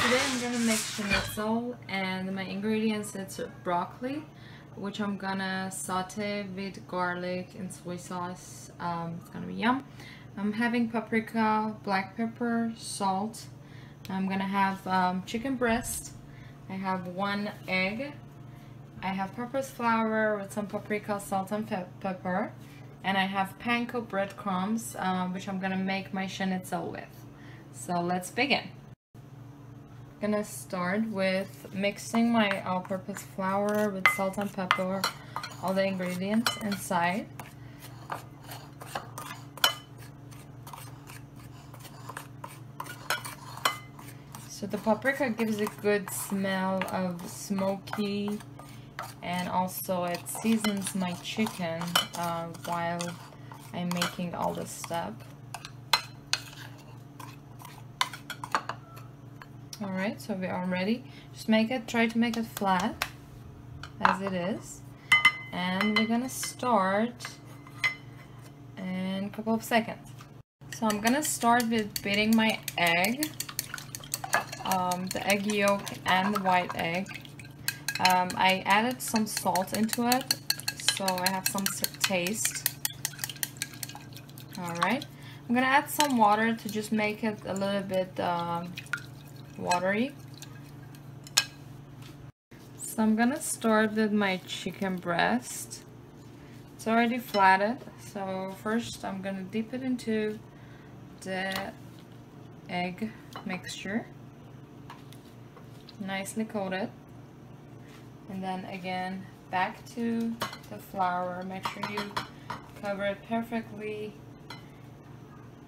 Today I'm gonna make schnitzel, and my ingredients it's broccoli, which I'm gonna saute with garlic and soy sauce. It's gonna be yum. I'm having paprika, black pepper, salt. I'm gonna have chicken breast. I have 1 egg. I have purpose flour with some paprika, salt, and pepper. And I have panko breadcrumbs, which I'm gonna make my schnitzel with. So let's begin. I'm gonna start with mixing my all-purpose flour with salt and pepper, all the ingredients inside. So the paprika gives a good smell of smoky, and also it seasons my chicken while I'm making all this stuff. Alright, so we are ready. Just try to make it flat as it is. And we're gonna start in a couple of seconds. So I'm gonna start with beating my egg, the egg yolk and the white egg. I added some salt into it, so I have some taste. Alright, I'm gonna add some water to just make it a little bit watery. So I'm gonna start with my chicken breast. It's already flattened, so first I'm gonna dip it into the egg mixture, nicely coated, and then again back to the flour. Make sure you cover it perfectly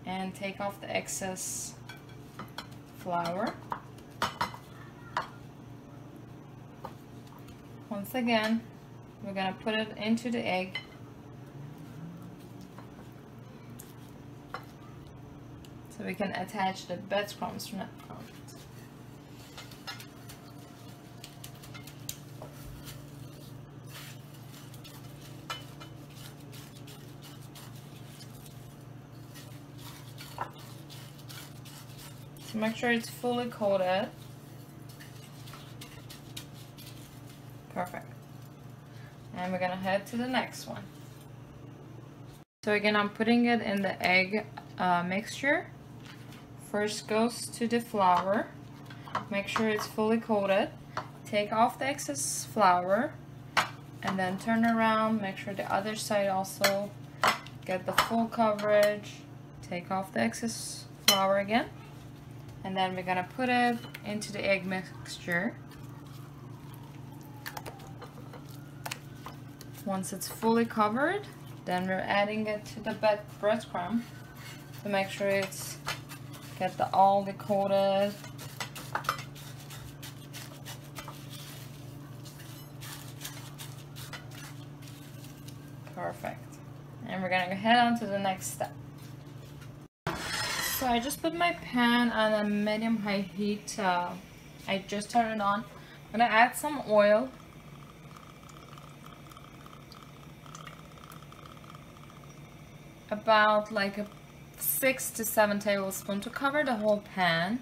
and take off the excess flour. Once again, we're gonna put it into the egg. So we can attach the breadcrumbs from it. So make sure it's fully coated. Perfect. And we're gonna head to the next one. So again, I'm putting it in the egg mixture. First goes to the flour. Make sure it's fully coated. Take off the excess flour and then turn around. Make sure the other side also get the full coverage. Take off the excess flour again. And then we're gonna put it into the egg mixture. Once it's fully covered, then we're adding it to the breadcrumb to make sure it's all the coated. Perfect. And we're gonna head on to the next step. So I just put my pan on a medium-high heat. I just turned it on. I'm gonna add some oil. About like a 6 to 7 tablespoons to cover the whole pan,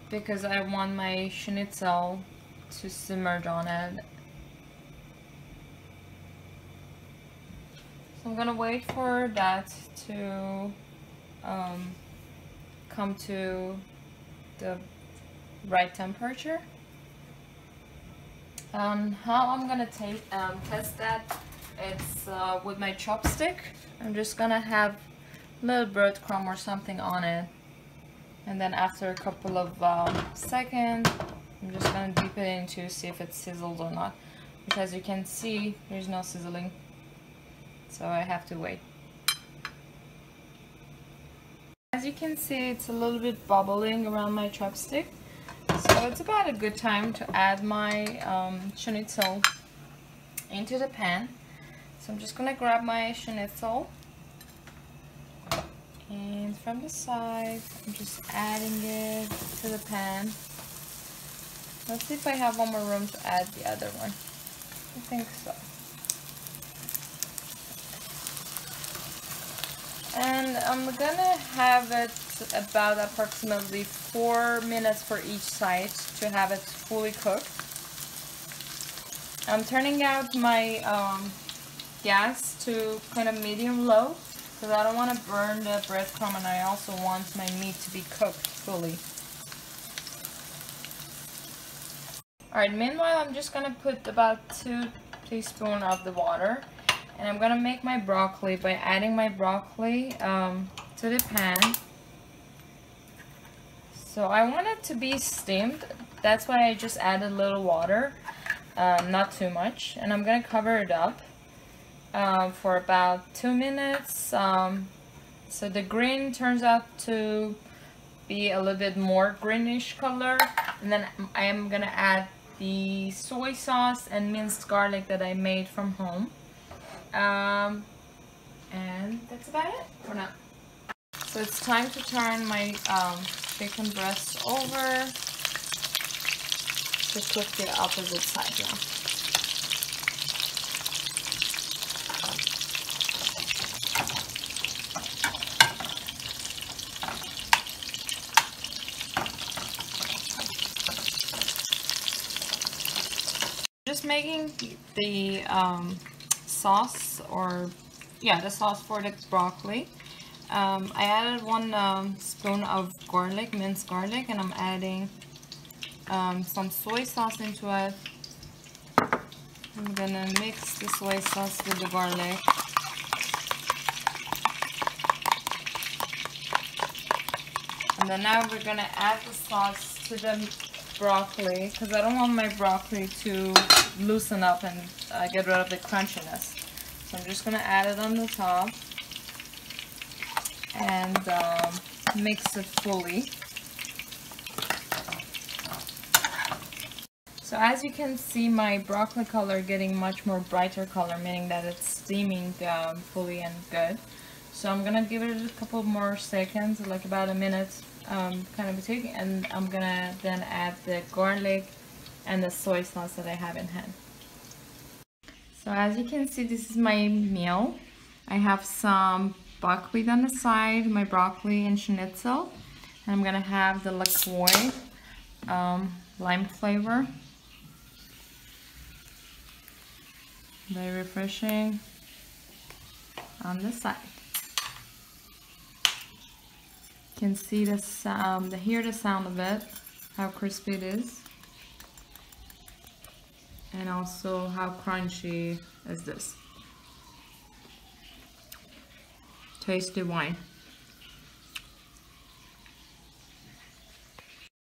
because I want my schnitzel to simmer on it. So I'm gonna wait for that to come to the right temperature. How I'm gonna test that, it's with my chopstick. I'm just gonna have a little breadcrumb or something on it, and then after a couple of seconds, I'm just gonna dip it in to see if it's sizzled or not. Because as you can see, there's no sizzling, so I have to wait. As you can see, it's a little bit bubbling around my chopstick, so it's about a good time to add my schnitzel into the pan. So I'm just gonna grab my schnitzel, and from the side, I'm just adding it to the pan. Let's see if I have one more room to add the other one. I think so. And I'm gonna have it about approximately 4 minutes for each side to have it fully cooked. I'm turning out my gas to kind of medium low because I don't want to burn the breadcrumb, and I also want my meat to be cooked fully. Alright, meanwhile I'm just gonna put about 2 teaspoons of the water, and I'm gonna make my broccoli by adding my broccoli to the pan. So I want it to be steamed, that's why I just added a little water, not too much, and I'm gonna cover it up for about 2 minutes. So the green turns out to be a little bit more greenish color, and then I am gonna add the soy sauce and minced garlic that I made from home, and that's about it for now. So it's time to turn my chicken breast over to cook the opposite side now. Just making the sauce, or the sauce for the broccoli. I added 1 spoon of garlic, minced garlic, and I'm adding some soy sauce into it. I'm gonna mix the soy sauce with the garlic. And then now we're gonna add the sauce to the broccoli, because I don't want my broccoli to loosen up and get rid of the crunchiness. So I'm just gonna add it on the top and mix it fully. So as you can see, my broccoli color getting much more brighter color, meaning that it's steaming fully and good. So I'm gonna give it a couple more seconds, like about a minute, kind of a tick, and I'm gonna then add the garlic and the soy sauce that I have in hand. So as you can see, this is my meal. I have some buckwheat on the side, my broccoli and schnitzel, and I'm gonna have the liqueur, lime flavor. Very refreshing on the side. You can see the sound, hear the sound of it, how crispy it is, and also how crunchy is this. Tasty wine.